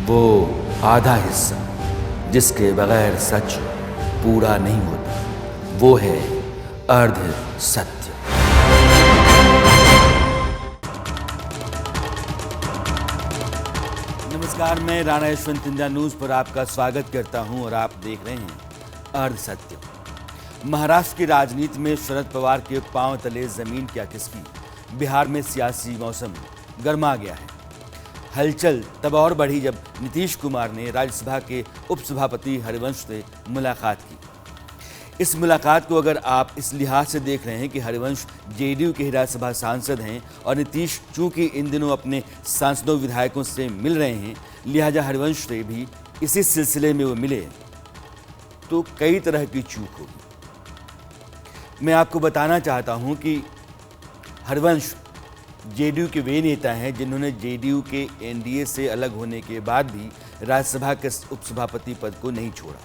वो आधा हिस्सा जिसके बगैर सच पूरा नहीं होता, वो है अर्ध सत्य। नमस्कार, मैं राणा यशवंत इंडिया न्यूज पर आपका स्वागत करता हूं और आप देख रहे हैं अर्ध सत्य। महाराष्ट्र की राजनीति में शरद पवार के पांव तले जमीन क्या खिसकी, बिहार में सियासी मौसम गर्मा गया है। हलचल तब और बढ़ी जब नीतीश कुमार ने राज्यसभा के उपसभापति हरिवंश से मुलाकात की। इस मुलाकात को अगर आप इस लिहाज से देख रहे हैं कि हरिवंश जेडीयू के राज्यसभा सांसद हैं और नीतीश चूंकि इन दिनों अपने सांसदों विधायकों से मिल रहे हैं, लिहाजा हरिवंश से भी इसी सिलसिले में वो मिले, तो कई तरह की चूक होगी। मैं आपको बताना चाहता हूं कि हरिवंश जेडीयू के वे नेता हैं जिन्होंने जेडीयू के एनडीए से अलग होने के बाद भी राज्यसभा के उपसभापति पद को नहीं छोड़ा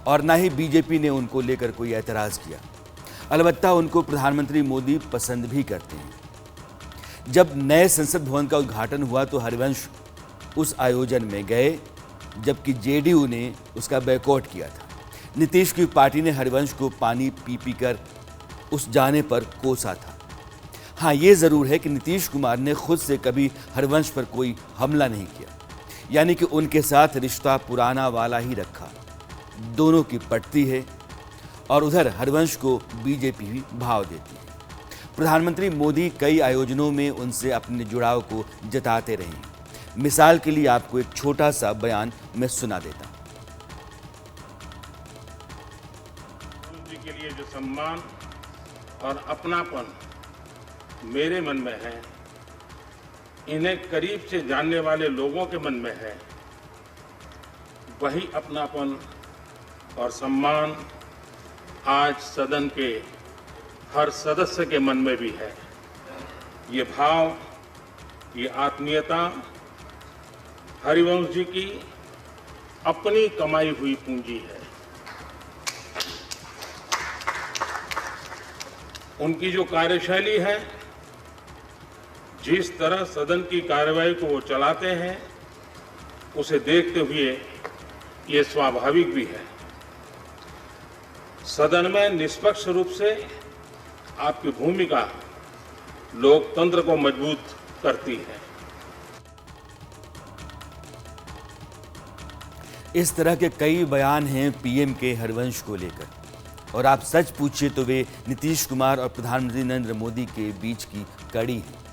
और ना ही बीजेपी ने उनको लेकर कोई ऐतराज़ किया। अलबत्ता उनको प्रधानमंत्री मोदी पसंद भी करते हैं। जब नए संसद भवन का उद्घाटन हुआ तो हरिवंश उस आयोजन में गए, जबकि जेडीयू ने उसका बैकआउट किया था। नीतीश की पार्टी ने हरिवंश को पानी पी पी कर उस जाने पर कोसा था। हाँ, ये ज़रूर है कि नीतीश कुमार ने खुद से कभी हरिवंश पर कोई हमला नहीं किया, यानी कि उनके साथ रिश्ता पुराना वाला ही रखा। दोनों की पटती है और उधर हरिवंश को बीजेपी भी भाव देती है। प्रधानमंत्री मोदी कई आयोजनों में उनसे अपने जुड़ाव को जताते रहे हैं। मिसाल के लिए आपको एक छोटा सा बयान मैं सुना देता हूँ। जी के लिए जो सम्मान और अपनापन मेरे मन में है, इन्हें करीब से जानने वाले लोगों के मन में है, वही अपनापन और सम्मान आज सदन के हर सदस्य के मन में भी है। ये भाव, ये आत्मीयता हरिवंश जी की अपनी कमाई हुई पूंजी है। उनकी जो कार्यशैली है, जिस तरह सदन की कार्यवाही को वो चलाते हैं, उसे देखते हुए ये स्वाभाविक भी है। सदन में निष्पक्ष रूप से आपकी भूमिका लोकतंत्र को मजबूत करती है। इस तरह के कई बयान हैं पीएम के हरिवंश को लेकर, और आप सच पूछिए तो वे नीतीश कुमार और प्रधानमंत्री नरेंद्र मोदी के बीच की कड़ी है।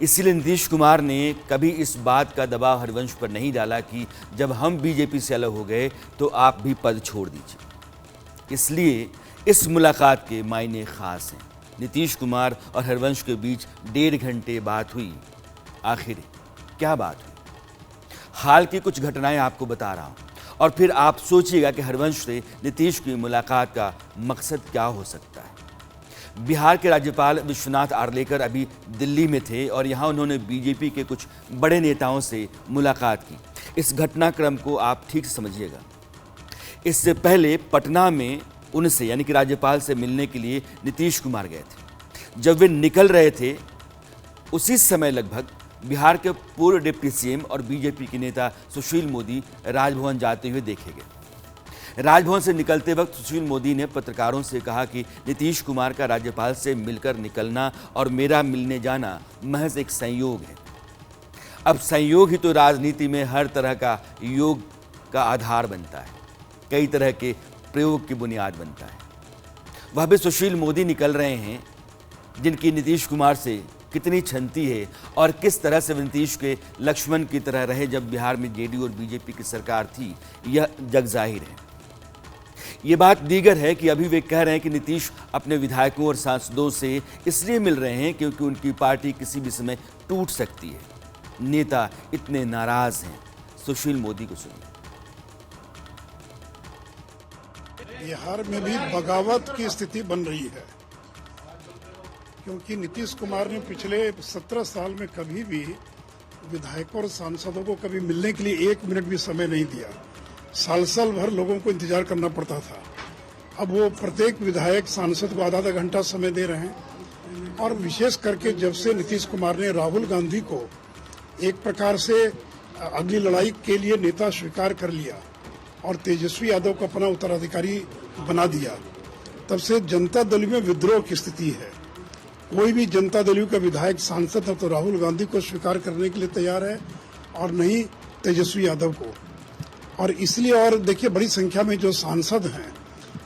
इसीलिए नीतीश कुमार ने कभी इस बात का दबाव हरिवंश पर नहीं डाला कि जब हम बीजेपी से अलग हो गए तो आप भी पद छोड़ दीजिए। इसलिए इस मुलाकात के मायने खास हैं। नीतीश कुमार और हरिवंश के बीच 1.5 घंटे बात हुई। आखिर क्या बात हुई? हाल की कुछ घटनाएं आपको बता रहा हूं और फिर आप सोचिएगा कि हरिवंश से नीतीश की मुलाकात का मकसद क्या हो सकता है। बिहार के राज्यपाल विश्वनाथ आर्लेकर अभी दिल्ली में थे और यहाँ उन्होंने बीजेपी के कुछ बड़े नेताओं से मुलाकात की। इस घटनाक्रम को आप ठीक से समझिएगा। इससे पहले पटना में उनसे यानी कि राज्यपाल से मिलने के लिए नीतीश कुमार गए थे। जब वे निकल रहे थे, उसी समय लगभग बिहार के पूर्व डिप्टी सीएम और बीजेपी के नेता सुशील मोदी राजभवन जाते हुए देखे गए। राजभवन से निकलते वक्त सुशील मोदी ने पत्रकारों से कहा कि नीतीश कुमार का राज्यपाल से मिलकर निकलना और मेरा मिलने जाना महज एक संयोग है। अब संयोग ही तो राजनीति में हर तरह का योग का आधार बनता है, कई तरह के प्रयोग की बुनियाद बनता है। वह भी सुशील मोदी निकल रहे हैं जिनकी नीतीश कुमार से कितनी छनती है और किस तरह से नीतीश के लक्ष्मण की तरह रहे जब बिहार में जेडीयू और बीजेपी की सरकार थी, यह जगजाहिर है। ये बात दीगर है कि अभी वे कह रहे हैं कि नीतीश अपने विधायकों और सांसदों से इसलिए मिल रहे हैं क्योंकि उनकी पार्टी किसी भी समय टूट सकती है। नेता इतने नाराज हैं। सुशील मोदी को सुनिए। बिहार में भी बगावत की स्थिति बन रही है, क्योंकि नीतीश कुमार ने पिछले 17 साल में कभी भी विधायकों और सांसदों को कभी मिलने के लिए 1 मिनट भी समय नहीं दिया। साल भर लोगों को इंतजार करना पड़ता था। अब वो प्रत्येक विधायक सांसद को आधा घंटा समय दे रहे हैं। और विशेष करके जब से नीतीश कुमार ने राहुल गांधी को एक प्रकार से अगली लड़ाई के लिए नेता स्वीकार कर लिया और तेजस्वी यादव को अपना उत्तराधिकारी बना दिया, तब से जनता दल में विद्रोह की स्थिति है। कोई भी जनता दल का विधायक सांसद है तो राहुल गांधी को स्वीकार करने के लिए तैयार है और नहीं तेजस्वी यादव को। और इसलिए, और देखिए बड़ी संख्या में जो सांसद हैं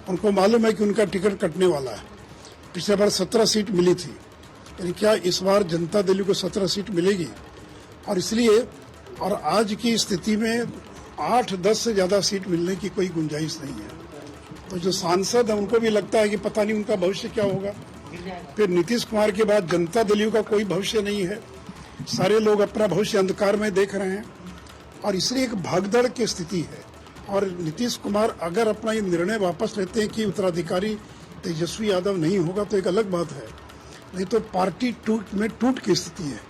उनको मालूम है कि उनका टिकट कटने वाला है। पिछले बार 17 सीट मिली थी, यानी क्या इस बार जनता दल को 17 सीट मिलेगी? और इसलिए, और आज की स्थिति में 8-10 से ज्यादा सीट मिलने की कोई गुंजाइश नहीं है। तो जो सांसद है उनको भी लगता है कि पता नहीं उनका भविष्य क्या होगा। फिर नीतीश कुमार के बाद जनता दल का कोई भविष्य नहीं है, सारे लोग अपना भविष्य अंधकार में देख रहे हैं और इसलिए एक भागदड़ की स्थिति है। और नीतीश कुमार अगर अपना ये निर्णय वापस लेते हैं कि उत्तराधिकारी तेजस्वी यादव नहीं होगा तो एक अलग बात है, नहीं तो पार्टी टूट की स्थिति है।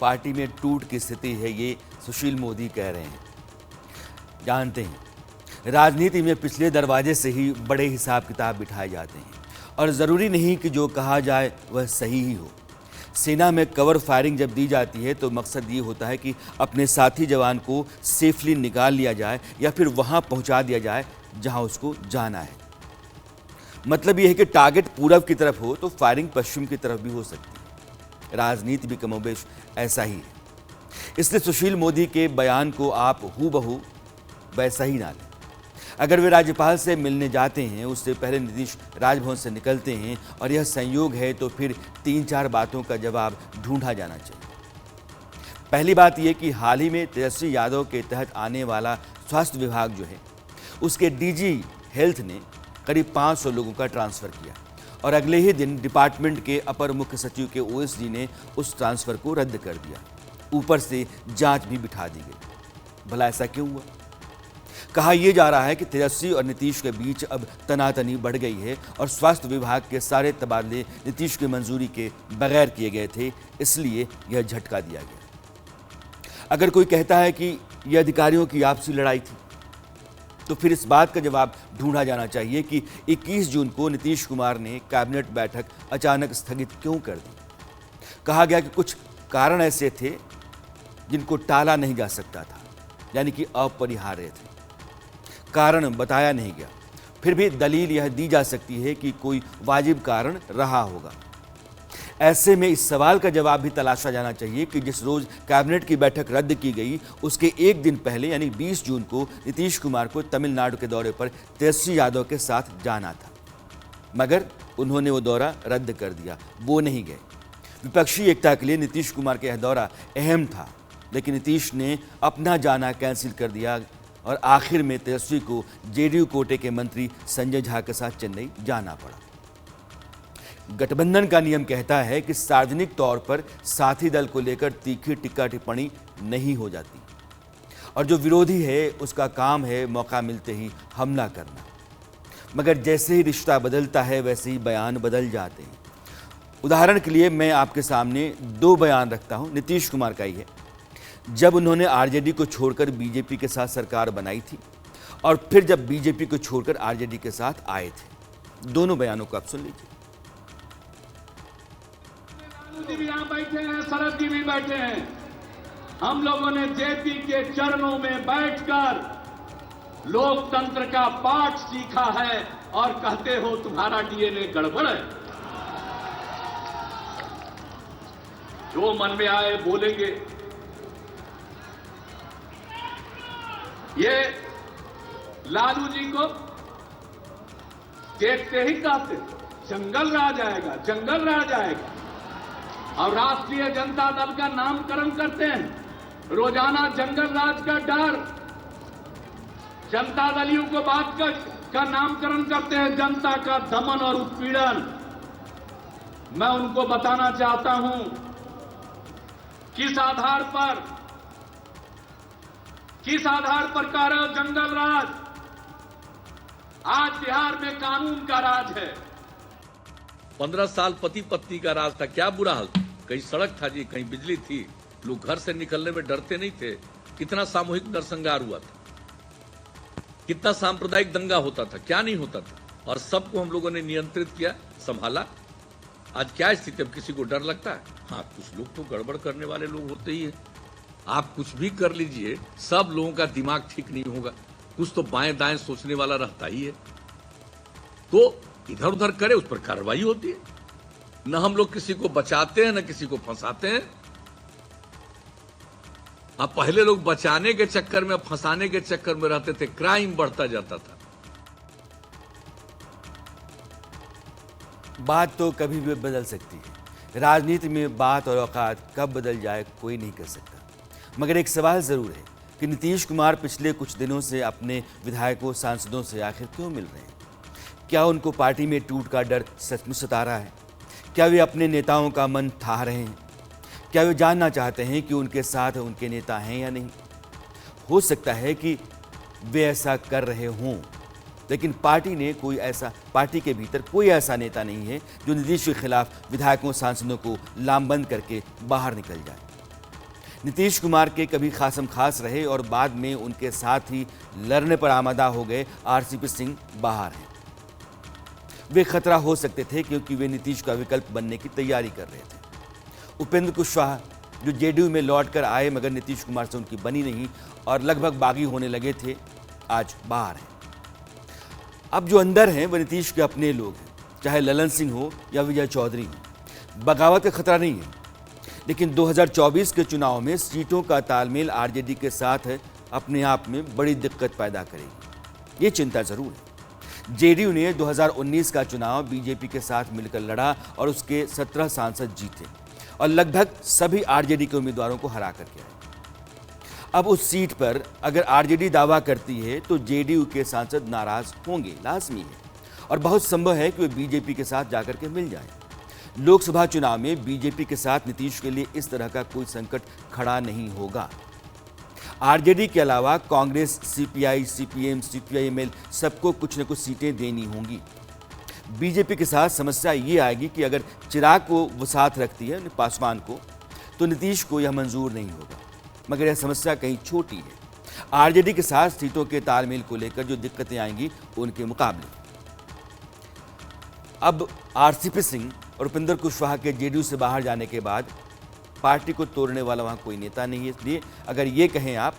पार्टी में टूट की स्थिति है, ये सुशील मोदी कह रहे हैं। जानते हैं, राजनीति में पिछले दरवाजे से ही बड़े हिसाब किताब बिठाए जाते हैं और ज़रूरी नहीं कि जो कहा जाए वह सही ही हो। सेना में कवर फायरिंग जब दी जाती है तो मकसद ये होता है कि अपने साथी जवान को सेफली निकाल लिया जाए या फिर वहाँ पहुँचा दिया जाए जहाँ उसको जाना है। मतलब ये है कि टारगेट पूरब की तरफ हो तो फायरिंग पश्चिम की तरफ भी हो सकती है। राजनीति भी कमोबेश ऐसा ही है। इसलिए सुशील मोदी के बयान को आप हूबहू वैसा ही ना लें। अगर वे राज्यपाल से मिलने जाते हैं, उससे पहले नीतीश राजभवन से निकलते हैं और यह संयोग है तो फिर 3-4 बातों का जवाब ढूंढा जाना चाहिए। पहली बात यह कि हाल ही में तेजस्वी यादव के तहत आने वाला स्वास्थ्य विभाग जो है, उसके डीजी हेल्थ ने करीब 500 लोगों का ट्रांसफ़र किया और अगले ही दिन डिपार्टमेंट के अपर मुख्य सचिव के ओएसडी ने उस ट्रांसफ़र को रद्द कर दिया। ऊपर से जांच भी बिठा दी गई। भला ऐसा क्यों हुआ? कहा यह जा रहा है कि तेजस्वी और नीतीश के बीच अब तनातनी बढ़ गई है और स्वास्थ्य विभाग के सारे तबादले नीतीश की मंजूरी के बगैर किए गए थे, इसलिए यह झटका दिया गया। अगर कोई कहता है कि यह अधिकारियों की आपसी लड़ाई थी, तो फिर इस बात का जवाब ढूंढा जाना चाहिए कि 21 जून को नीतीश कुमार ने कैबिनेट बैठक अचानक स्थगित क्यों कर दी। कहा गया कि कुछ कारण ऐसे थे जिनको टाला नहीं जा सकता था, यानी कि अपरिहार्य थे। कारण बताया नहीं गया, फिर भी दलील यह दी जा सकती है कि कोई वाजिब कारण रहा होगा। ऐसे में इस सवाल का जवाब भी तलाशा जाना चाहिए कि जिस रोज कैबिनेट की बैठक रद्द की गई, उसके एक दिन पहले यानी 20 जून को नीतीश कुमार को तमिलनाडु के दौरे पर तेजस्वी यादव के साथ जाना था, मगर उन्होंने वो दौरा रद्द कर दिया, वो नहीं गए। विपक्षी एकता के लिए नीतीश कुमार का यह दौरा अहम था, लेकिन नीतीश ने अपना जाना कैंसिल कर दिया और आखिर में तेजस्वी को जेडीयू कोटे के मंत्री संजय झा के साथ चेन्नई जाना पड़ा। गठबंधन का नियम कहता है कि सार्वजनिक तौर पर साथी दल को लेकर तीखी टिक्का टिप्पणी नहीं हो जाती और जो विरोधी है उसका काम है मौका मिलते ही हमला करना। मगर जैसे ही रिश्ता बदलता है वैसे ही बयान बदल जाते हैं। उदाहरण के लिए मैं आपके सामने 2 बयान रखता हूं, नीतीश कुमार का ही है, जब उन्होंने आरजेडी को छोड़कर बीजेपी के साथ सरकार बनाई थी और फिर जब बीजेपी को छोड़कर आरजेडी के साथ आए थे। दोनों बयानों को आप सुन लीजिए। जी भी यहाँ बैठे हैं, शरद जी भी बैठे हैं। हम लोगों ने जेपी के चरणों में बैठकर लोकतंत्र का पाठ सीखा है और कहते हो तुम्हारा डीएनए गड़बड़ है। जो मन में आए बोलेंगे। ये लालू जी को देखते ही कहते जंगल राज आएगा, जंगल राज आएगा, और राष्ट्रीय जनता दल का नामकरण करते हैं। रोजाना जंगल राज का डर, जनता दलियों को बात का नामकरण करते हैं जनता का दमन और उत्पीड़न। मैं उनको बताना चाहता हूं किस आधार पर कह रहे हो जंगल राज? आज बिहार में कानून का राज है। 15 साल पति पत्नी का राज था, क्या बुरा हाल था? कहीं सड़क था जी, कहीं बिजली थी, लोग घर से निकलने में डरते नहीं थे। कितना सामूहिक नरसंहार हुआ था, कितना सांप्रदायिक दंगा होता था, क्या नहीं होता था, और सबको हम लोगों ने नियंत्रित किया, संभाला। आज क्या स्थिति है, किसी को डर लगता है? हाँ, कुछ लोग तो गड़बड़ करने वाले लोग होते ही है। आप कुछ भी कर लीजिए, सब लोगों का दिमाग ठीक नहीं होगा, कुछ तो बाएं दाएं सोचने वाला रहता ही है, तो इधर उधर करे, उस पर कार्रवाई होती है। न हम लोग किसी को बचाते हैं, न किसी को फंसाते हैं। अब पहले लोग बचाने के चक्कर में, फंसाने के चक्कर में रहते थे, क्राइम बढ़ता जाता था। बात तो कभी भी बदल सकती है, राजनीति में बात और औकात कब बदल जाए कोई नहीं कर सकता। मगर एक सवाल ज़रूर है कि नीतीश कुमार पिछले कुछ दिनों से अपने विधायकों सांसदों से आखिर क्यों मिल रहे हैं? क्या उनको पार्टी में टूट का डर सचमुच सता रहा है? क्या वे अपने नेताओं का मन थाह रहे हैं? क्या वे जानना चाहते हैं कि उनके साथ उनके नेता हैं या नहीं? हो सकता है कि वे ऐसा कर रहे हों, लेकिन पार्टी के भीतर कोई ऐसा नेता नहीं है जो नीतीश के खिलाफ विधायकों सांसदों को लामबंद करके बाहर निकल जाए। नीतीश कुमार के कभी खासम खास रहे और बाद में उनके साथ ही लड़ने पर आमादा हो गए आरसीपी सिंह बाहर हैं। वे खतरा हो सकते थे क्योंकि वे नीतीश का विकल्प बनने की तैयारी कर रहे थे। उपेंद्र कुशवाहा जो जेडीयू में लौट कर आए मगर नीतीश कुमार से उनकी बनी नहीं और लगभग बागी होने लगे थे, आज बाहर हैं। अब जो अंदर हैं वह नीतीश के अपने लोग हैं, चाहे ललन सिंह हो या विजय चौधरी हो। बगावत का खतरा नहीं है, लेकिन 2024 के चुनाव में सीटों का तालमेल आरजेडी के साथ अपने आप में बड़ी दिक्कत पैदा करेगी, ये चिंता जरूर है। जेडीयू ने 2019 का चुनाव बीजेपी के साथ मिलकर लड़ा और उसके 17 सांसद जीते और लगभग सभी आरजेडी के उम्मीदवारों को हरा करके आए। अब उस सीट पर अगर आरजेडी दावा करती है तो जेडीयू के सांसद नाराज होंगे, लाजमी है, और बहुत संभव है कि वे बीजेपी के साथ जाकर के मिल जाएं। लोकसभा चुनाव में बीजेपी के साथ नीतीश के लिए इस तरह का कोई संकट खड़ा नहीं होगा। आरजेडी के अलावा कांग्रेस, सीपीआई, सीपीएम, सीपीआईएमएल सबको कुछ न कुछ सीटें देनी होंगी। बीजेपी के साथ समस्या ये आएगी कि अगर चिराग को वो साथ रखती है पासवान को, तो नीतीश को यह मंजूर नहीं होगा। मगर यह समस्या कहीं छोटी है आरजेडी के साथ सीटों के तालमेल को लेकर जो दिक्कतें आएंगी उनके मुकाबले। अब आरसीपी सिंह और उपेंद्र कुशवाहा के जेडीयू से बाहर जाने के बाद पार्टी को तोड़ने वाला वहाँ कोई नेता नहीं है। इसलिए अगर ये कहें आप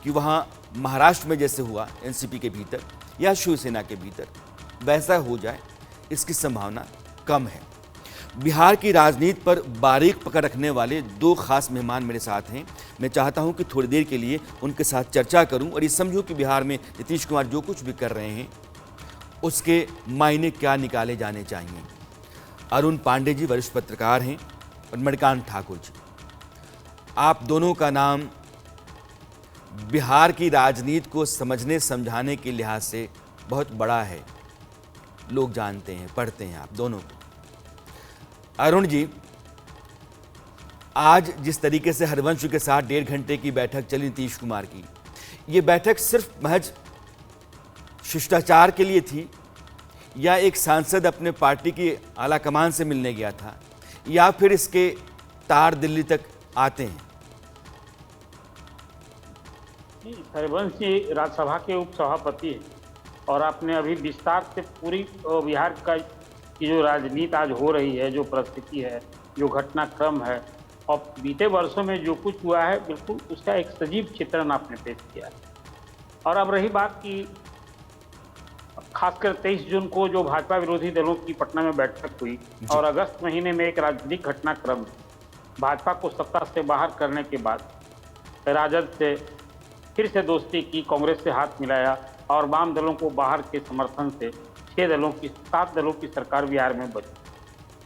कि वहाँ महाराष्ट्र में जैसे हुआ एनसीपी के भीतर या शिवसेना के भीतर वैसा हो जाए, इसकी संभावना कम है। बिहार की राजनीति पर बारीक पकड़ रखने वाले दो खास मेहमान मेरे साथ हैं। मैं चाहता हूं कि थोड़ी देर के लिए उनके साथ चर्चा करूं और ये समझूं कि बिहार में नीतीश कुमार जो कुछ भी कर रहे हैं उसके मायने क्या निकाले जाने चाहिए। अरुण पांडे जी वरिष्ठ पत्रकार हैं और मणिकांत ठाकुर जी, आप दोनों का नाम बिहार की राजनीति को समझने समझाने के लिहाज से बहुत बड़ा है, लोग जानते हैं, पढ़ते हैं आप दोनों को। अरुण जी, आज जिस तरीके से हरवंश के साथ 1.5 घंटे की बैठक चली नीतीश कुमार की, ये बैठक सिर्फ महज शिष्टाचार के लिए थी या एक सांसद अपने पार्टी की आला कमान से मिलने गया था या फिर इसके तार दिल्ली तक आते हैं? हरिवंश जी राज्यसभा के उपसभापति हैं और आपने अभी विस्तार से पूरी बिहार का की जो राजनीति आज हो रही है, जो परिस्थिति है, जो घटनाक्रम है और बीते वर्षों में जो कुछ हुआ है, बिल्कुल उसका एक सजीव चित्रण आपने पेश किया है। और अब रही बात की खासकर 23 जून को जो भाजपा विरोधी दलों की पटना में बैठक हुई और अगस्त महीने में एक राजनीतिक घटनाक्रम, भाजपा को सत्ता से बाहर करने के बाद राजद से फिर से दोस्ती की, कांग्रेस से हाथ मिलाया और वाम दलों को बाहर के समर्थन से 7 दलों की सरकार बिहार में बनी।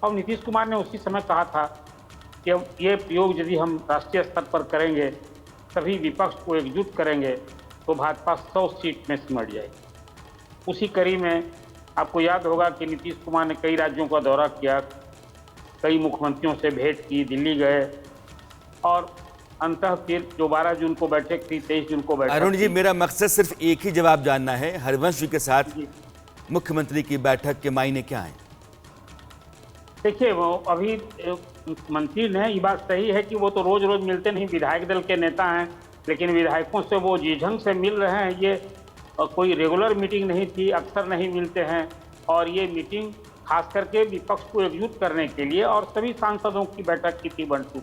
और नीतीश कुमार ने उसी समय कहा था कि अब ये प्रयोग यदि हम राष्ट्रीय स्तर पर करेंगे, सभी विपक्ष को एकजुट करेंगे, तो भाजपा 100 सीट में सिमट जाएगी। उसी कड़ी में आपको याद होगा कि नीतीश कुमार ने कई राज्यों का दौरा किया, कई मुख्यमंत्रियों से भेंट की, दिल्ली गए और अंततः फिर जो 12 जून को बैठक थी, 23 जून को बैठक। अरुण जी, मेरा मकसद सिर्फ एक ही जवाब जानना है, हरवंश जी के साथ मुख्यमंत्री की बैठक के मायने क्या हैं? देखिए, वो अभी मंत्री ने ये बात सही है कि वो तो रोज रोज मिलते नहीं, विधायक दल के नेता हैं, लेकिन विधायकों से वो जी ढंग से मिल रहे हैं। ये कोई रेगुलर मीटिंग नहीं थी, अक्सर नहीं मिलते हैं और ये मीटिंग खास करके विपक्ष को एकजुट करने के लिए, और सभी सांसदों की बैठक की थी बंटू।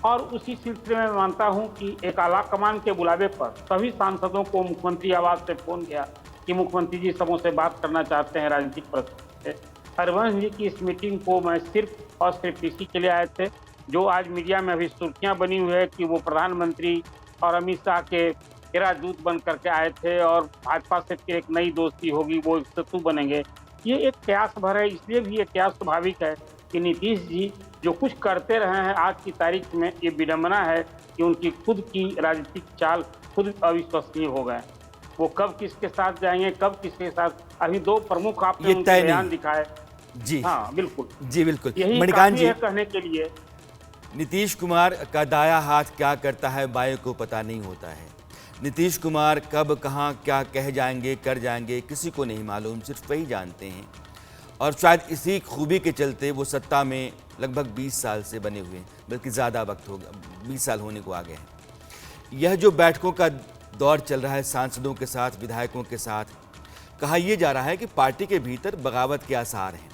और उसी सिलसिले में मानता हूं कि एक आला कमान के बुलावे पर सभी सांसदों को मुख्यमंत्री आवास से फोन गया कि मुख्यमंत्री जी सबों से बात करना चाहते हैं राजनीतिक परिस्थिति से। हरिवंश जी की इस मीटिंग को मैं सिर्फ और सिर्फ इसी के लिए आए थे, जो आज मीडिया में अभी सुर्खियां बनी हुई है कि वो प्रधानमंत्री और अमित शाह के राजदूत बन करके आए थे और भाजपा से फिर एक नई दोस्ती होगी, वो एक सेतु बनेंगे। ये एक कयास भर है, इसलिए भी ये कयास स्वाभाविक है कि नीतीश जी जो कुछ करते रहे हैं आज की तारीख में, ये विडंबना है कि उनकी खुद की राजनीतिक चाल खुद अविश्वसनीय हो गए। वो कब किसके साथ जाएंगे, कब किसके साथ, अभी दो प्रमुख आपने उनके बयान दिखाए। जी हाँ बिल्कुल, जी बिल्कुल। यही मणिकांत काफी जी, है कहने के लिए। नीतीश कुमार का दाया हाथ क्या करता है बाएं को पता नहीं होता है। नीतीश कुमार कब कहाँ क्या कह जाएंगे कर जाएंगे किसी को नहीं मालूम, सिर्फ वही जानते हैं। और शायद इसी खूबी के चलते वो सत्ता में लगभग 20 साल से बने हुए हैं, बल्कि ज़्यादा वक्त हो गया, 20 साल होने को आ गए हैं। यह जो बैठकों का दौर चल रहा है सांसदों के साथ, विधायकों के साथ, कहा यह जा रहा है कि पार्टी के भीतर बगावत के आसार हैं,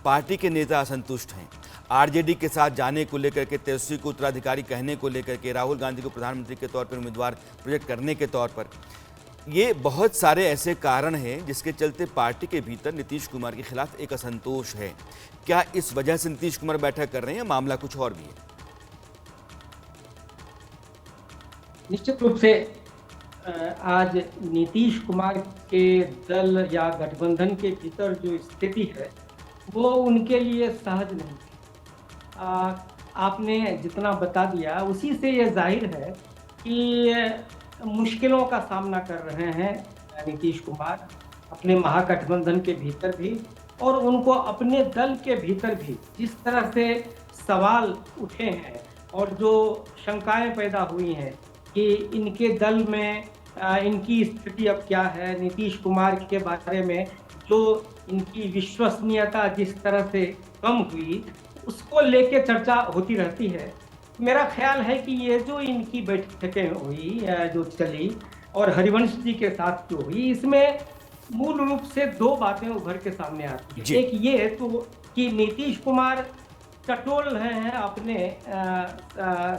पार्टी के नेता असंतुष्ट हैं। आरजेडी के साथ जाने को लेकर के, तेजस्वी को उत्तराधिकारी कहने को लेकर के, राहुल गांधी को प्रधानमंत्री के तौर पर उम्मीदवार प्रोजेक्ट करने के तौर पर, ये बहुत सारे ऐसे कारण हैं जिसके चलते पार्टी के भीतर नीतीश कुमार के खिलाफ एक असंतोष है। क्या इस वजह से नीतीश कुमार बैठक कर रहे हैं, मामला कुछ और भी है? निश्चित रूप से आज नीतीश कुमार के दल या गठबंधन के भीतर जो स्थिति है वो उनके लिए सहज नहीं। आपने जितना बता दिया उसी से ये जाहिर है कि मुश्किलों का सामना कर रहे हैं नीतीश कुमार अपने महागठबंधन के भीतर भी, और उनको अपने दल के भीतर भी जिस तरह से सवाल उठे हैं और जो शंकाएं पैदा हुई हैं कि इनके दल में इनकी स्थिति अब क्या है, नीतीश कुमार के बारे में जो इनकी विश्वसनीयता जिस तरह से कम हुई, उसको लेके चर्चा होती रहती है। मेरा ख्याल है कि ये जो इनकी बैठकें हुई जो चली और हरिवंश जी के साथ जो हुई, इसमें मूल रूप से दो बातें उभर के सामने आती हैं। एक ये तो कि नीतीश कुमार टटोल रहे हैं अपने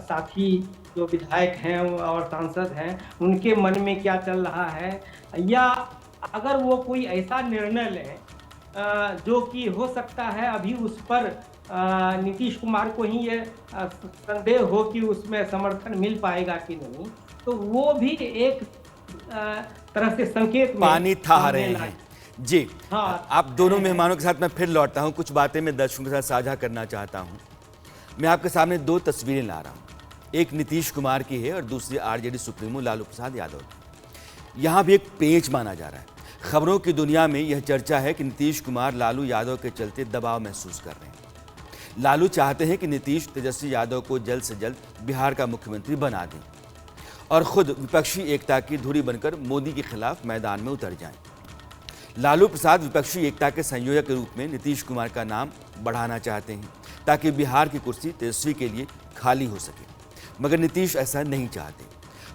साथी जो विधायक हैं और सांसद हैं, उनके मन में क्या चल रहा है, या अगर वो कोई ऐसा निर्णय लें जो कि हो सकता है अभी उस पर नीतीश कुमार को ही ये संदेह हो कि उसमें समर्थन मिल पाएगा कि नहीं, तो वो भी एक तरह से संकेत में पानी था रहे हैं। जी हाँ, आप दोनों मेहमानों के साथ मैं फिर लौटता हूं, कुछ बातें मैं दर्शकों के साथ साझा करना चाहता हूं। मैं आपके सामने दो तस्वीरें ला रहा हूं, एक नीतीश कुमार की है और दूसरी आरजेडी सुप्रीमो लालू प्रसाद यादव की। यहां भी एक पेच माना जा रहा है। खबरों की दुनिया में यह चर्चा है कि नीतीश कुमार लालू यादव के चलते दबाव महसूस कर रहे हैं। लालू चाहते हैं कि नीतीश तेजस्वी यादव को जल्द से जल्द बिहार का मुख्यमंत्री बना दें और खुद विपक्षी एकता की धुरी बनकर मोदी के खिलाफ मैदान में उतर जाएं। लालू प्रसाद विपक्षी एकता के संयोजक के रूप में नीतीश कुमार का नाम बढ़ाना चाहते हैं ताकि बिहार की कुर्सी तेजस्वी के लिए खाली हो सके, मगर नीतीश ऐसा नहीं चाहते।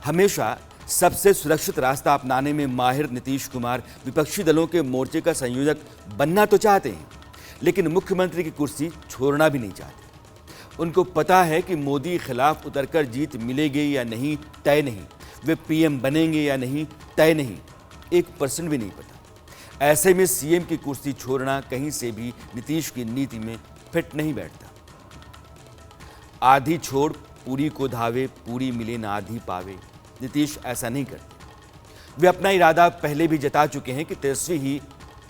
हमेशा सबसे सुरक्षित रास्ता अपनाने में माहिर नीतीश कुमार विपक्षी दलों के मोर्चे का संयोजक बनना तो चाहते हैं, लेकिन मुख्यमंत्री की कुर्सी छोड़ना भी नहीं चाहते। उनको पता है कि मोदी के खिलाफ उतरकर जीत मिलेगी या नहीं तय नहीं, वे पीएम बनेंगे या नहीं तय नहीं, 1% भी नहीं पता। ऐसे में सीएम की कुर्सी छोड़ना कहीं से भी नीतीश की नीति में फिट नहीं बैठता। आधी छोड़ पूरी को धावे, पूरी मिले ना आधी पावे, नीतीश ऐसा नहीं करते। वे अपना इरादा पहले भी जता चुके हैं कि तेजस्वी ही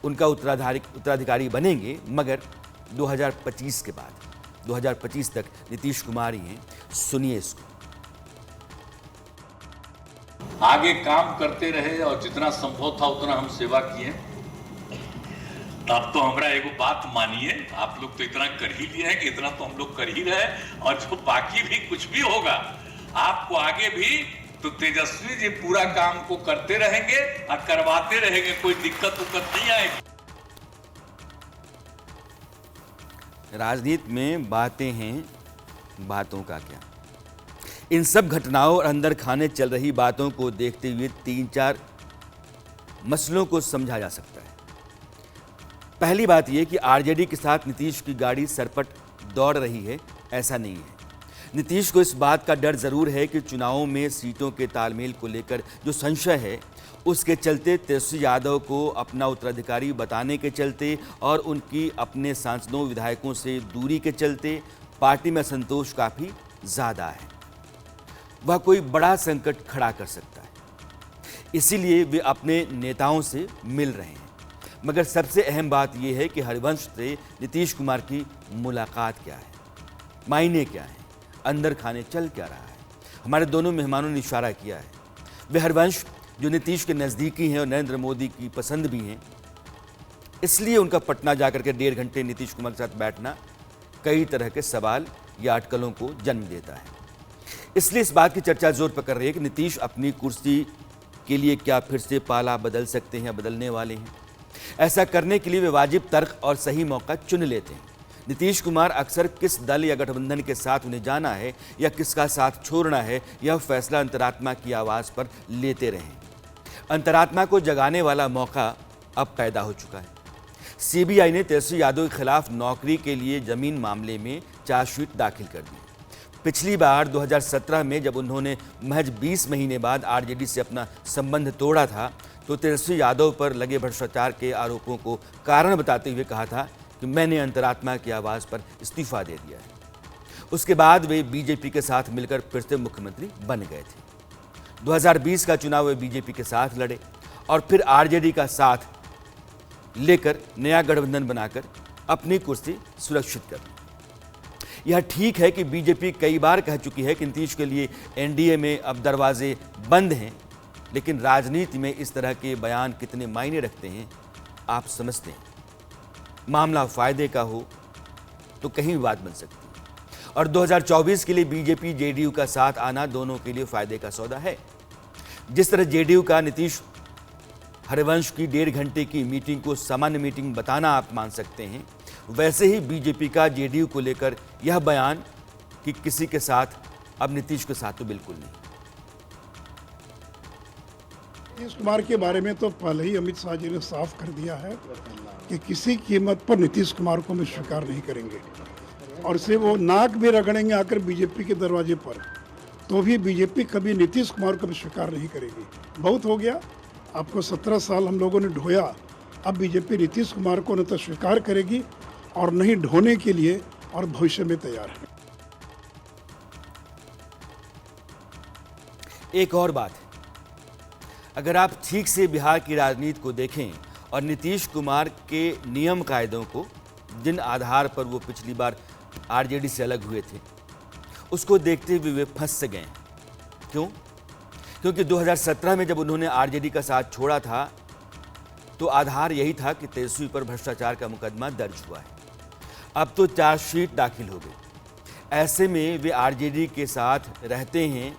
उनका उत्तराधिकारी बनेंगे, मगर 2025 के बाद 2025 तक नीतीश कुमार ही हैं। सुनिए इसको। आगे काम करते रहे और जितना संभव था उतना हम सेवा किए। तब तो हमरा एगो बात मानिए, आप लोग तो इतना कर ही लिए हैं कि इतना तो हम लोग कर ही रहे, और जो बाकी भी कुछ भी होगा आपको आगे भी तो तेजस्वी जी पूरा काम को करते रहेंगे और करवाते रहेंगे, कोई दिक्कत नहीं आएगी। राजनीति में बातें हैं, बातों का क्या। इन सब घटनाओं और अंदर खाने चल रही बातों को देखते हुए 3-4 मसलों को समझा जा सकता है। पहली बात यह कि आरजेडी के साथ नीतीश की गाड़ी सरपट दौड़ रही है, ऐसा नहीं है। नीतीश को इस बात का डर जरूर है कि चुनावों में सीटों के तालमेल को लेकर जो संशय है, उसके चलते तेजस्वी यादव को अपना उत्तराधिकारी बताने के चलते और उनकी अपने सांसदों विधायकों से दूरी के चलते पार्टी में असंतोष काफ़ी ज़्यादा है। वह कोई बड़ा संकट खड़ा कर सकता है, इसीलिए वे अपने नेताओं से मिल रहे हैं। मगर सबसे अहम बात यह है कि हरिवंश से नीतीश कुमार की मुलाकात क्या है, मायने क्या है, अंदर खाने चल क्या रहा है। हमारे दोनों मेहमानों ने इशारा किया है, वे हरिवंश जो नीतीश के नज़दीकी हैं और नरेंद्र मोदी की पसंद भी हैं, इसलिए उनका पटना जाकर के 1.5 घंटे नीतीश कुमार के साथ बैठना कई तरह के सवाल या अटकलों को जन्म देता है। इसलिए इस बात की चर्चा जोर पकड़ रही है कि नीतीश अपनी कुर्सी के लिए क्या फिर से पाला बदल सकते हैं या बदलने वाले हैं। ऐसा करने के लिए वे वाजिब तर्क और सही मौका चुन लेते हैं। नीतीश कुमार अक्सर किस दल या गठबंधन के साथ उन्हें जाना है या किसका साथ छोड़ना है, यह फैसला अंतरात्मा की आवाज़ पर लेते रहे। अंतरात्मा को जगाने वाला मौका अब पैदा हो चुका है। सीबीआई ने तेजस्वी यादव के खिलाफ नौकरी के लिए जमीन मामले में चार्जशीट दाखिल कर दी। पिछली बार 2017 में जब उन्होंने महज 20 महीने बाद आरजेडी से अपना संबंध तोड़ा था, तो तेजस्वी यादव पर लगे भ्रष्टाचार के आरोपों को कारण बताते हुए कहा था कि मैंने अंतरात्मा की आवाज़ पर इस्तीफा दे दिया है। उसके बाद वे बीजेपी के साथ मिलकर फिर से मुख्यमंत्री बन गए थे। 2020 का चुनाव वे बीजेपी के साथ लड़े और फिर आरजेडी का साथ लेकर नया गठबंधन बनाकर अपनी कुर्सी सुरक्षित कर ली। यह ठीक है कि बीजेपी कई बार कह चुकी है कि नीतीश के लिए एनडीए में अब दरवाजे बंद हैं, लेकिन राजनीति में इस तरह के बयान कितने मायने रखते हैं आप समझते हैं। मामला फायदे का हो तो कहीं भी बात बन सकती है, और 2024 के लिए बीजेपी जेडीयू का साथ आना दोनों के लिए फायदे का सौदा है। जिस तरह जेडीयू का नीतीश हरिवंश की 1.5 घंटे की मीटिंग को सामान्य मीटिंग बताना आप मान सकते हैं, वैसे ही बीजेपी का जेडीयू को लेकर यह बयान कि किसी के साथ अब नीतीश के साथ तो बिल्कुल नहीं। नीतीश कुमार के बारे में तो पहले ही अमित शाह जी ने साफ कर दिया है कि किसी कीमत पर नीतीश कुमार को हम स्वीकार नहीं करेंगे, और से वो नाक भी रगड़ेंगे आकर बीजेपी के दरवाजे पर, तो भी बीजेपी कभी नीतीश कुमार को भी स्वीकार नहीं करेगी। बहुत हो गया, आपको 17 साल हम लोगों ने ढोया, अब बीजेपी नीतीश कुमार को न तो स्वीकार करेगी और नहीं ढोने के लिए और भविष्य में तैयार है। एक और बात है, अगर आप ठीक से बिहार की राजनीति को देखें और नीतीश कुमार के नियम कायदों को, जिन आधार पर वो पिछली बार आरजेडी से अलग हुए थे, उसको देखते हुए वे फंस से गए। क्यों? क्योंकि 2017 में जब उन्होंने आरजेडी का साथ छोड़ा था तो आधार यही था कि तेजस्वी पर भ्रष्टाचार का मुकदमा दर्ज हुआ है। अब तो चार्जशीट दाखिल हो गई। ऐसे में वे आरजेडी के साथ रहते हैं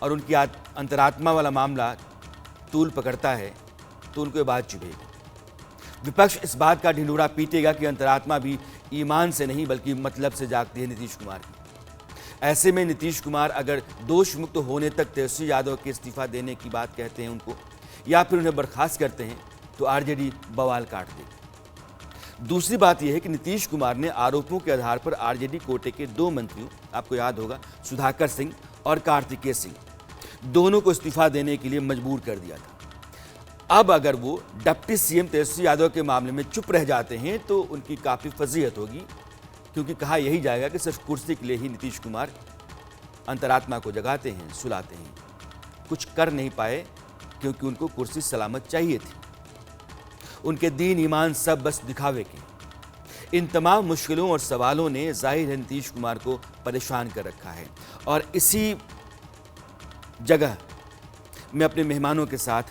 और उनकी अंतरात्मा वाला मामला तूल पकड़ता है तो उनको ये बात चुभेगी। विपक्ष इस बात का ढिंढोरा पीटेगा कि अंतरात्मा भी ईमान से नहीं बल्कि मतलब से जागती है नीतीश कुमार की। ऐसे में नीतीश कुमार अगर दोष मुक्त होने तक तेजस्वी यादव के इस्तीफा देने की बात कहते हैं उनको, या फिर उन्हें बर्खास्त करते हैं, तो आरजेडी बवाल काट देगी। दूसरी बात यह है कि नीतीश कुमार ने आरोपों के आधार पर आरजेडी कोटे के 2 मंत्रियों, आपको याद होगा सुधाकर सिंह और कार्तिकेय सिंह, दोनों को इस्तीफा देने के लिए मजबूर कर दिया था। अब अगर वो डिप्टी सीएम तेजस्वी यादव के मामले में चुप रह जाते हैं तो उनकी काफ़ी फजीहत होगी, क्योंकि कहा यही जाएगा कि सिर्फ कुर्सी के लिए ही नीतीश कुमार अंतरात्मा को जगाते हैं, सुलाते हैं, कुछ कर नहीं पाए क्योंकि उनको कुर्सी सलामत चाहिए थी। उनके दीन ईमान सब बस दिखावे के। इन तमाम मुश्किलों और सवालों ने जाहिर है नीतीश कुमार को परेशान कर रखा है, और इसी जगह मैं अपने मेहमानों के साथ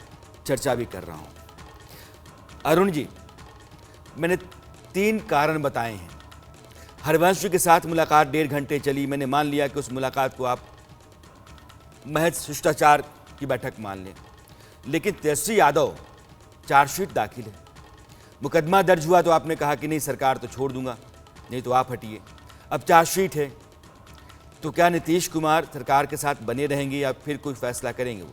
चर्चा भी कर रहा हूं। अरुण जी, मैंने 3 कारण बताए हैं। हरिवंश जी के साथ मुलाकात 1.5 घंटे चली, मैंने मान लिया कि उस मुलाकात को आप महज शिष्टाचार की बैठक मान लें, लेकिन तेजस्वी यादव चार्जशीट दाखिल है, मुकदमा दर्ज हुआ तो आपने कहा कि नहीं सरकार तो छोड़ दूंगा, नहीं तो आप हटिए। अब चार्जशीट है तो क्या नीतीश कुमार सरकार के साथ बने रहेंगे या फिर कोई फैसला करेंगे वो?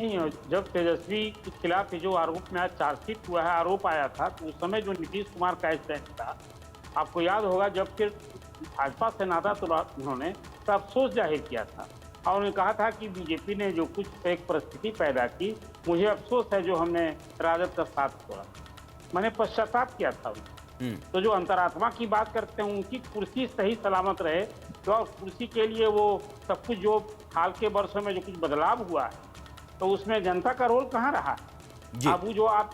नहीं, जब तेजस्वी के खिलाफ ये जो आरोप में आज चार्जशीट हुआ है, आरोप आया था, तो उस समय जो नीतीश कुमार का स्टैंड था, आपको याद होगा, जब फिर भाजपा से नाता तोड़ा उन्होंने तो अफसोस जाहिर किया था और उन्होंने कहा था कि बीजेपी ने जो कुछ एक परिस्थिति पैदा की, मुझे अफसोस है जो हमने राजद का साथ छोड़ा, मैंने पश्चाताप किया था। तो जो अंतरात्मा की बात करते हैं, उनकी कुर्सी सही सलामत रहे, तो और कुर्सी के लिए वो सब कुछ जो हाल के वर्षों में जो कुछ बदलाव हुआ है, तो उसमें जनता का रोल कहाँ रहा? अब जो आप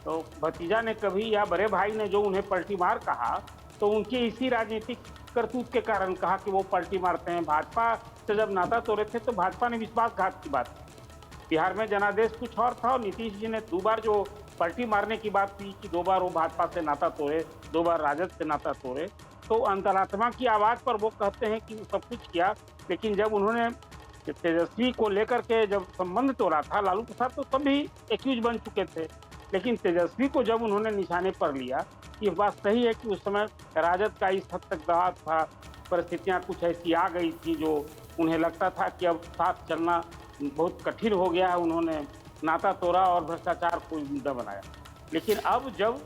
तो भतीजा ने कभी या बड़े भाई ने जो उन्हें पलटी मार कहा, तो उनके इसी राजनीतिक करतूत के कारण कहा कि वो पलटी मारते हैं। भाजपा से जब नाता तोड़े थे तो भाजपा ने विश्वासघात की बात की। बिहार में जनादेश कुछ और था और नीतीश जी ने 2 बार जो पलटी मारने की बात की कि 2 बार वो भाजपा से नाता तोड़े, 2 बार राजद से नाता तोड़े, तो अंतरात्मा की आवाज़ पर वो कहते हैं कि वो सब कुछ किया, लेकिन जब उन्होंने तेजस्वी को लेकर के जब संबंध तोड़ा था, लालू प्रसाद तो तब भी एक्यूज बन चुके थे, लेकिन तेजस्वी को जब उन्होंने निशाने पर लिया, ये बात सही है कि उस समय राजद का इस हद तक दबाव था, परिस्थितियां कुछ ऐसी आ गई थी जो उन्हें लगता था कि अब साथ चलना बहुत कठिन हो गया है। उन्होंने नाता तोड़ा और भ्रष्टाचार को मुद्दा बनाया। लेकिन अब जब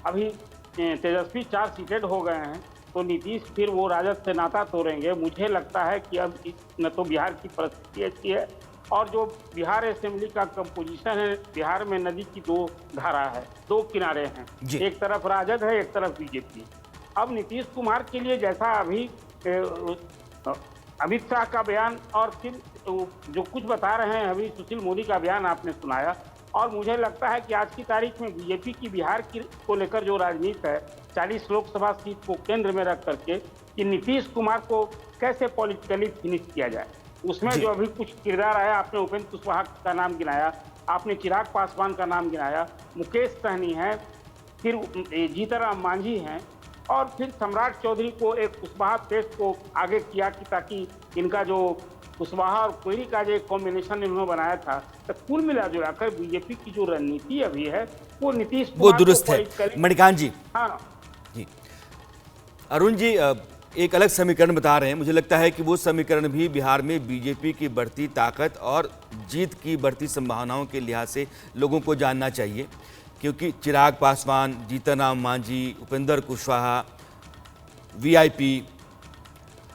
अभी तेजस्वी 4 सीटेड हो गए हैं, तो नीतीश फिर वो राजद से नाता तोड़ेंगे। मुझे लगता है कि अब न तो बिहार की परिस्थिति अच्छी है, और जो बिहार असेंबली का कंपोजिशन है, बिहार में नदी की 2 धारा है, 2 किनारे हैं, एक तरफ राजद है, एक तरफ बीजेपी। अब नीतीश कुमार के लिए जैसा अभी अमित शाह का बयान और फिर जो कुछ बता रहे हैं अभी सुशील मोदी का बयान आपने सुनाया, और मुझे लगता है कि आज की तारीख में बीजेपी की बिहार की को लेकर जो राजनीति है, 40 लोकसभा सीट को केंद्र में रख करके कि नीतीश कुमार को कैसे पॉलिटिकली फिनिश किया जाए, उसमें जो अभी कुछ किरदार आया, आपने उपेंद्र कुशवाहा का नाम गिनाया, आपने चिराग पासवान का नाम गिनाया, मुकेश सहनी है, फिर जीतनराम मांझी हैं, और फिर सम्राट चौधरी को एक कुशवाहा टेस्ट को आगे किया कि ताकि इनका जो कुशवाहा और कोयरी का जो कॉम्बिनेशन इन्होंने बनाया था, तो कुल मिला जो आकर बीजेपी की जो रणनीति अभी है वो नीतीश कुमार दुरुस्त है। मणिकांत जी, हाँ जी, अरुण जी एक अलग समीकरण बता रहे हैं। मुझे लगता है कि वो समीकरण भी बिहार में बीजेपी की बढ़ती ताकत और जीत की बढ़ती संभावनाओं के लिहाज से लोगों को जानना चाहिए, क्योंकि चिराग पासवान, जीतनराम मांझी, उपेंद्र कुशवाहा, वीआईपी,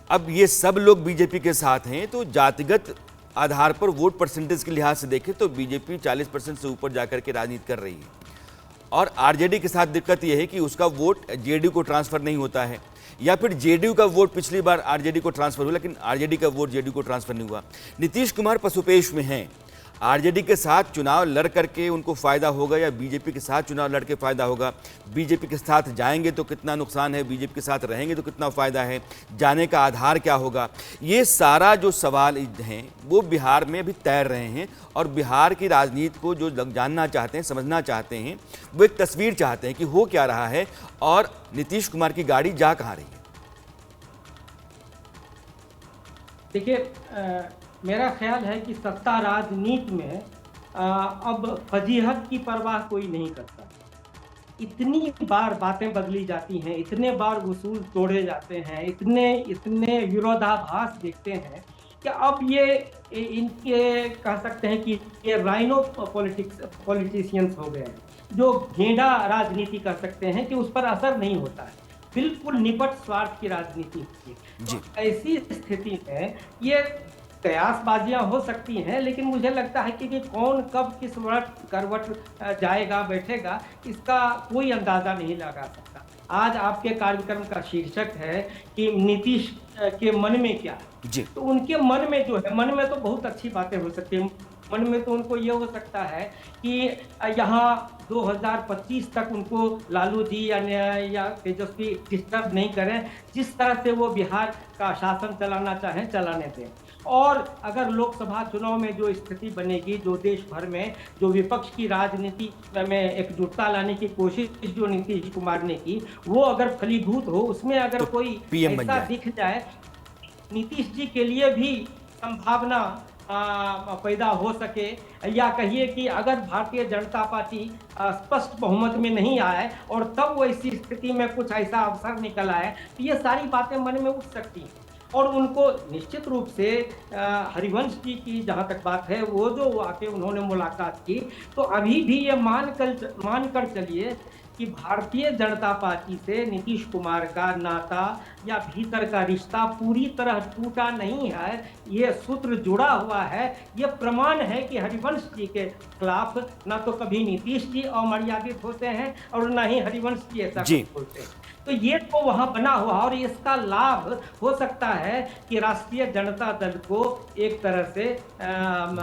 अब ये सब लोग बीजेपी के साथ हैं, तो जातिगत आधार पर वोट परसेंटेज के लिहाज से देखें तो बीजेपी 40% से ऊपर जाकर के राजनीति कर रही है। और आरजेडी के साथ दिक्कत यह है कि उसका वोट जेडीयू को ट्रांसफर नहीं होता है, या फिर जेडीयू का वोट पिछली बार आरजेडी को ट्रांसफर हुआ, लेकिन आरजेडी का वोट जेडीयू को ट्रांसफर नहीं हुआ। नीतीश कुमार पसुपेश में हैं, आरजेडी के साथ चुनाव लड़ करके उनको फायदा होगा या बीजेपी के साथ चुनाव लड़ के फायदा होगा, बीजेपी के साथ जाएंगे तो कितना नुकसान है, बीजेपी के साथ रहेंगे तो कितना फायदा है, जाने का आधार क्या होगा, ये सारा जो सवाल हैं वो बिहार में अभी तैर रहे हैं। और बिहार की राजनीति को जो लोग जानना चाहते हैं, समझना चाहते हैं, वो एक तस्वीर चाहते हैं कि हो क्या रहा है और नीतीश कुमार की गाड़ी जा कहाँ रही है। देखिए, मेरा ख्याल है कि सत्ता राजनीति में अब फजीहत की परवाह कोई नहीं करता। इतनी बार बातें बदली जाती हैं, इतने बार उसूल तोड़े जाते हैं, इतने विरोधाभास देखते हैं कि अब ये इनके कह सकते हैं कि ये राइनो पॉलिटिशियंस हो गए हैं, जो गेंडा राजनीति कर सकते हैं कि उस पर असर नहीं होता है, बिल्कुल निपट स्वार्थ की राजनीति होती है। तो ऐसी स्थिति में ये कयासबाजियां हो सकती हैं, लेकिन मुझे लगता है कि कौन कब किस करवट जाएगा बैठेगा, इसका कोई अंदाजा नहीं लगा सकता। आज आपके कार्यक्रम का शीर्षक है कि नीतीश के मन में क्या है, तो उनके मन में जो है, मन में तो बहुत अच्छी बातें हो सकती हैं। मन में तो उनको ये हो सकता है कि यहाँ 2025 तक उनको लालू जी या तेजस्वी डिस्टर्ब नहीं करें, जिस तरह से वो बिहार का शासन चलाना चाहें चलाने दें। और अगर लोकसभा चुनाव में जो स्थिति बनेगी, जो देश भर में जो विपक्ष की राजनीति में एकजुटता लाने की कोशिश जो नीतीश कुमार ने की, वो अगर फलीभूत हो, उसमें अगर तो कोई ऐसा दिख जाए, नीतीश जी के लिए भी संभावना पैदा हो सके, या कहिए कि अगर भारतीय जनता पार्टी स्पष्ट बहुमत में नहीं आए और तब वो इसी स्थिति में कुछ ऐसा अवसर निकल आए, तो ये सारी बातें मन में उठ सकती हैं। और उनको निश्चित रूप से हरिवंश जी की जहाँ तक बात है, वो जो आके उन्होंने मुलाकात की, तो अभी भी ये मान कर चलिए कि भारतीय जनता पार्टी से नीतीश कुमार का नाता या भीतर का रिश्ता पूरी तरह टूटा नहीं है। ये सूत्र जुड़ा हुआ है। ये प्रमाण है कि हरिवंश जी के खिलाफ ना तो कभी नीतीश जी अमर्यादित होते हैं और ना ही हरिवंश जी ऐसा कुछ बोलते हैं। तो ये तो वहाँ बना हुआ, और इसका लाभ हो सकता है कि राष्ट्रीय जनता दल को एक तरह से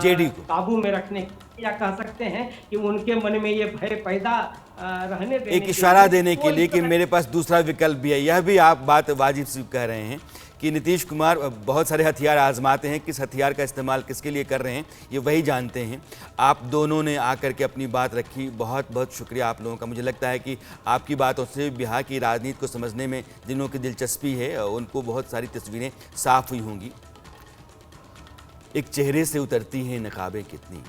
जेडी को काबू में रखने, या कह सकते हैं कि उनके मन में ये भय पैदा रहने देने, एक इशारा देने के लिए कि मेरे पास दूसरा विकल्प भी है। यह भी आप बात वाजिब सी कह रहे हैं कि नीतीश कुमार बहुत सारे हथियार आजमाते हैं, किस हथियार का इस्तेमाल किसके लिए कर रहे हैं ये वही जानते हैं। आप दोनों ने आकर के अपनी बात रखी, बहुत बहुत शुक्रिया आप लोगों का। मुझे लगता है कि आपकी बातों से बिहार की राजनीति को समझने में जिन्हों की दिलचस्पी है उनको बहुत सारी तस्वीरें साफ हुई होंगी। एक चेहरे से उतरती हैं नकाबें कितनी,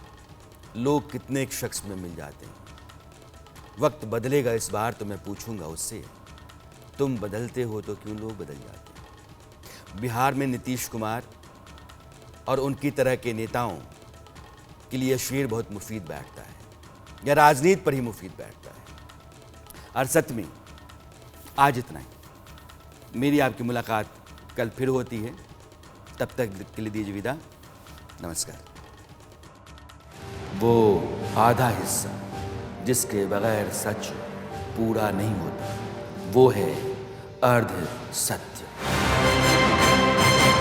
लोग कितने एक शख्स में मिल जाते हैं। वक्त बदलेगा इस बार तो मैं पूछूंगा उससे, तुम बदलते हो तो क्यों लोग बदल जाते हैं। बिहार में नीतीश कुमार और उनकी तरह के नेताओं के लिए शेर बहुत मुफीद बैठता है, या राजनीति पर ही मुफीद बैठता है। अरसत में आज इतना ही। मेरी आपकी मुलाकात कल फिर होती है, तब तक के लिए दीजिए विदा। नमस्कार। वो आधा हिस्सा जिसके बगैर सच पूरा नहीं होता, वो है अर्ध सत्य।